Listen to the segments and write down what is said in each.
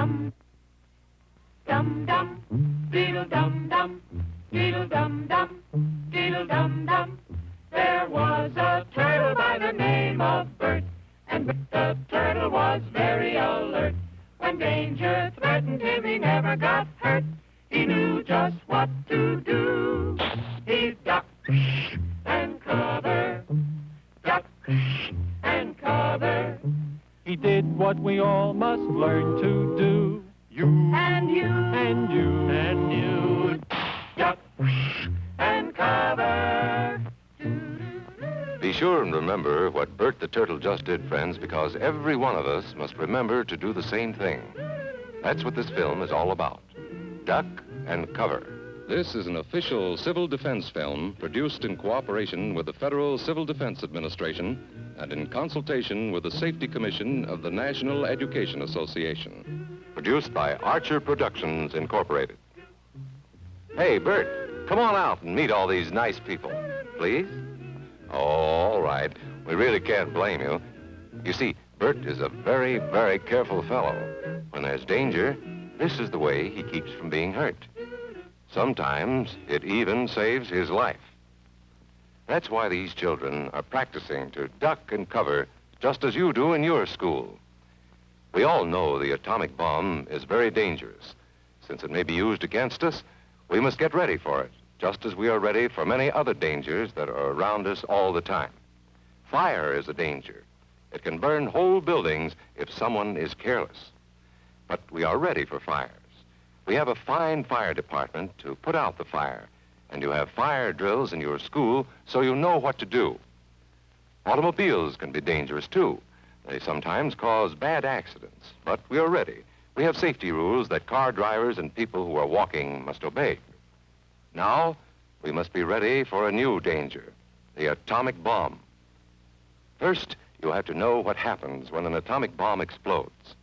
dum, dum dum, diddle dum dum, diddle dum dum, diddle dum dum. There was a turtle by the name of Bert, and the turtle was very alert. When danger threatened him, he never got hurt. He knew just what to do. He ducked and cover, ducked and cover. He did what we all must learn to do. You and you And you and you, duck and cover. Be sure and remember what Bert the Turtle just did, friends, because every one of us must remember to do the same thing. That's what this film is all about. Duck and cover. This is an official civil defense film produced in cooperation with the Federal Civil Defense Administration and in consultation with the Safety Commission of the National Education Association. Produced by Archer Productions, Incorporated. Hey, Bert, come on out and meet all these nice people, please. Oh, all right. We really can't blame you. You see, Bert is a very, very careful fellow. When there's danger, this is the way he keeps from being hurt. Sometimes it even saves his life. That's why these children are practicing to duck and cover just as you do in your school. We all know the atomic bomb is very dangerous. Since it may be used against us, we must get ready for it, just as we are ready for many other dangers that are around us all the time. Fire is a danger. It can burn whole buildings if someone is careless. But we are ready for fires. We have a fine fire department to put out the fire, and you have fire drills in your school so you know what to do. Automobiles can be dangerous, too. They sometimes cause bad accidents, but we are ready. We have safety rules that car drivers and people who are walking must obey. Now, we must be ready for a new danger, the atomic bomb. First, you have to know what happens when an atomic bomb explodes.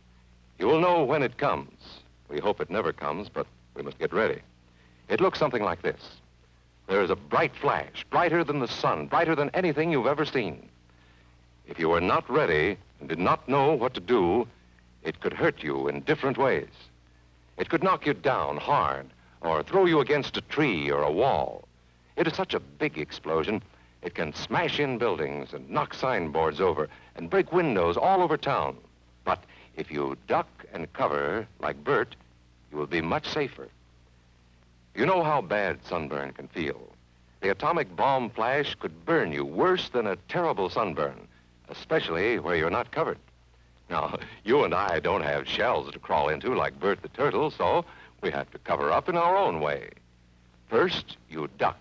You will know when it comes. We hope it never comes, but we must get ready. It looks something like this. There is a bright flash, brighter than the sun, brighter than anything you've ever seen. If you are not ready and did not know what to do, it could hurt you in different ways. It could knock you down hard or throw you against a tree or a wall. It is such a big explosion, it can smash in buildings and knock signboards over and break windows all over town. But if you duck and cover like Bert, you will be much safer. You know how bad sunburn can feel. The atomic bomb flash could burn you worse than a terrible sunburn, especially where you're not covered. Now, you and I don't have shells to crawl into like Bert the Turtle, so we have to cover up in our own way. First, you duck,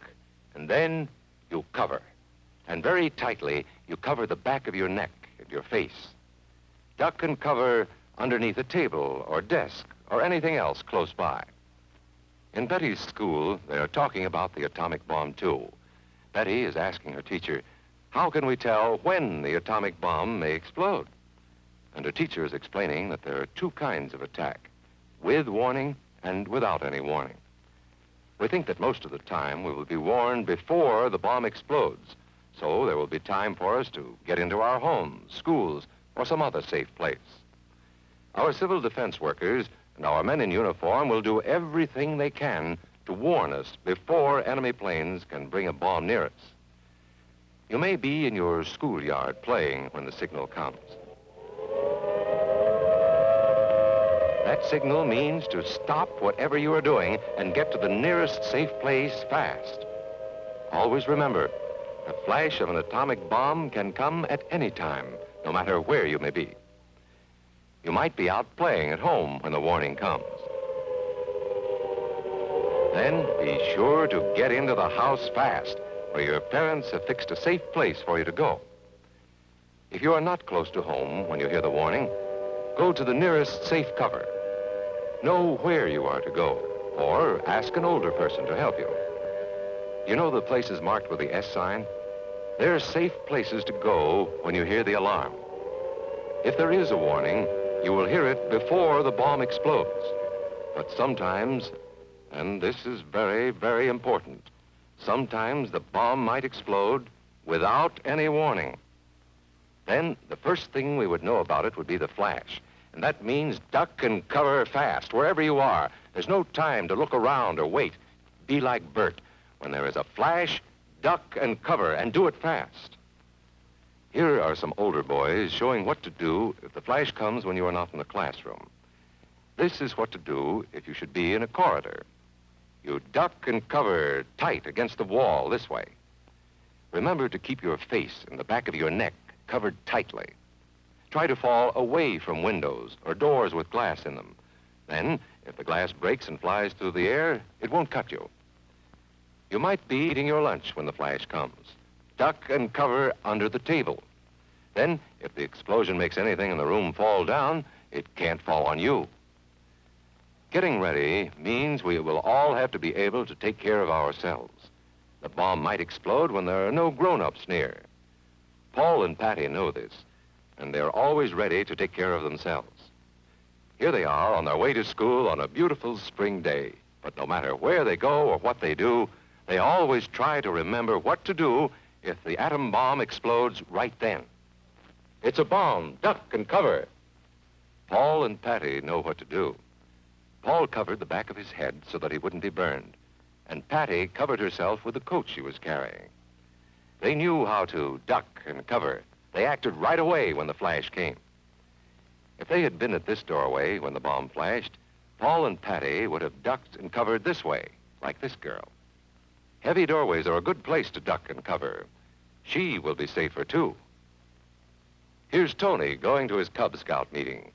and then you cover. And very tightly, you cover the back of your neck and your face. Duck and cover underneath a table or desk or anything else close by. In Betty's school, they are talking about the atomic bomb, too. Betty is asking her teacher, how can we tell when the atomic bomb may explode? And her teacher is explaining that there are two kinds of attack, with warning and without any warning. We think that most of the time we will be warned before the bomb explodes, so there will be time for us to get into our homes, schools, or some other safe place. Our civil defense workers and our men in uniform will do everything they can to warn us before enemy planes can bring a bomb near us. You may be in your schoolyard playing when the signal comes. That signal means to stop whatever you are doing and get to the nearest safe place fast. Always remember, the flash of an atomic bomb can come at any time, no matter where you may be. You might be out playing at home when the warning comes. Then be sure to get into the house fast, where your parents have fixed a safe place for you to go. If you are not close to home when you hear the warning, go to the nearest safe cover. Know where you are to go, or ask an older person to help you. You know the places marked with the S sign? They're safe places to go when you hear the alarm. If there is a warning, you will hear it before the bomb explodes. But sometimes, and this is very, very important, sometimes the bomb might explode without any warning. Then the first thing we would know about it would be the flash. And that means duck and cover fast, wherever you are. There's no time to look around or wait. Be like Bert. When there is a flash, duck and cover, and do it fast. Here are some older boys showing what to do if the flash comes when you are not in the classroom. This is what to do if you should be in a corridor. You duck and cover tight against the wall this way. Remember to keep your face and the back of your neck covered tightly. Try to fall away from windows or doors with glass in them. Then, if the glass breaks and flies through the air, it won't cut you. You might be eating your lunch when the flash comes. Duck and cover under the table. Then, if the explosion makes anything in the room fall down, it can't fall on you. Getting ready means we will all have to be able to take care of ourselves. The bomb might explode when there are no grown-ups near. Paul and Patty know this, and they're always ready to take care of themselves. Here they are on their way to school on a beautiful spring day. But no matter where they go or what they do, they always try to remember what to do if the atom bomb explodes right then. It's a bomb. Duck and cover. Paul and Patty know what to do. Paul covered the back of his head so that he wouldn't be burned, and Patty covered herself with the coat she was carrying. They knew how to duck and cover. They acted right away when the flash came. If they had been at this doorway when the bomb flashed, Paul and Patty would have ducked and covered this way, like this girl. Heavy doorways are a good place to duck and cover. She will be safer, too. Here's Tony going to his Cub Scout meeting.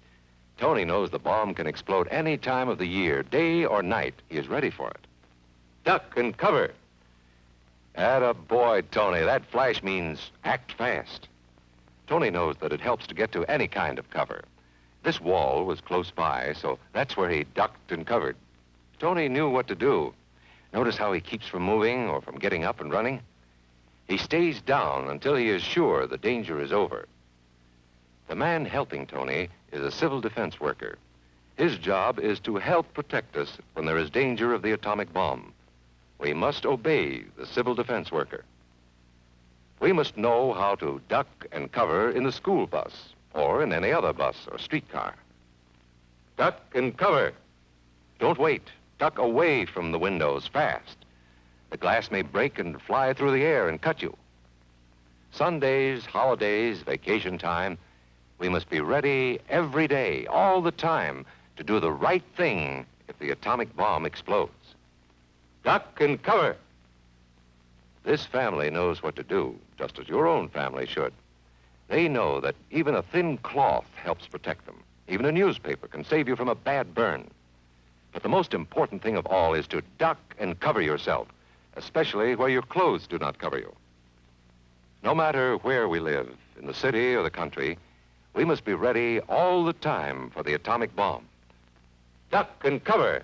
Tony knows the bomb can explode any time of the year, day or night. He is ready for it. Duck and cover. Atta boy, Tony. That flash means act fast. Tony knows that it helps to get to any kind of cover. This wall was close by, so that's where he ducked and covered. Tony knew what to do. Notice how he keeps from moving or from getting up and running? He stays down until he is sure the danger is over. The man helping Tony is a civil defense worker. His job is to help protect us when there is danger of the atomic bomb. We must obey the civil defense worker. We must know how to duck and cover in the school bus or in any other bus or streetcar. Duck and cover. Don't wait. Duck away from the windows fast. The glass may break and fly through the air and cut you. Sundays, holidays, vacation time, we must be ready every day, all the time, to do the right thing if the atomic bomb explodes. Duck and cover. This family knows what to do, just as your own family should. They know that even a thin cloth helps protect them. Even a newspaper can save you from a bad burn. But the most important thing of all is to duck and cover yourself, especially where your clothes do not cover you. No matter where we live, in the city or the country, we must be ready all the time for the atomic bomb. Duck and cover.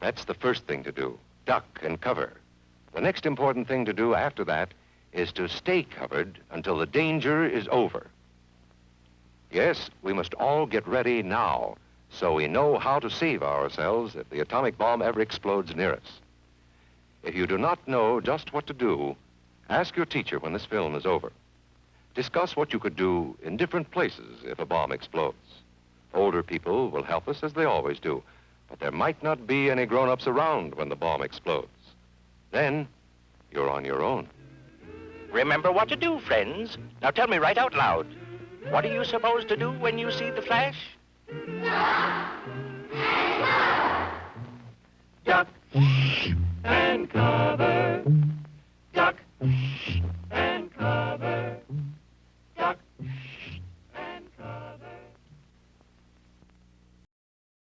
That's the first thing to do, duck and cover. The next important thing to do after that is to stay covered until the danger is over. Yes, we must all get ready now so we know how to save ourselves if the atomic bomb ever explodes near us. If you do not know just what to do, ask your teacher when this film is over. Discuss what you could do in different places if a bomb explodes. Older people will help us as they always do, but there might not be any grown-ups around when the bomb explodes. Then, you're on your own. Remember what to do, friends. Now tell me right out loud. What are you supposed to do when you see the flash? Duck and cover.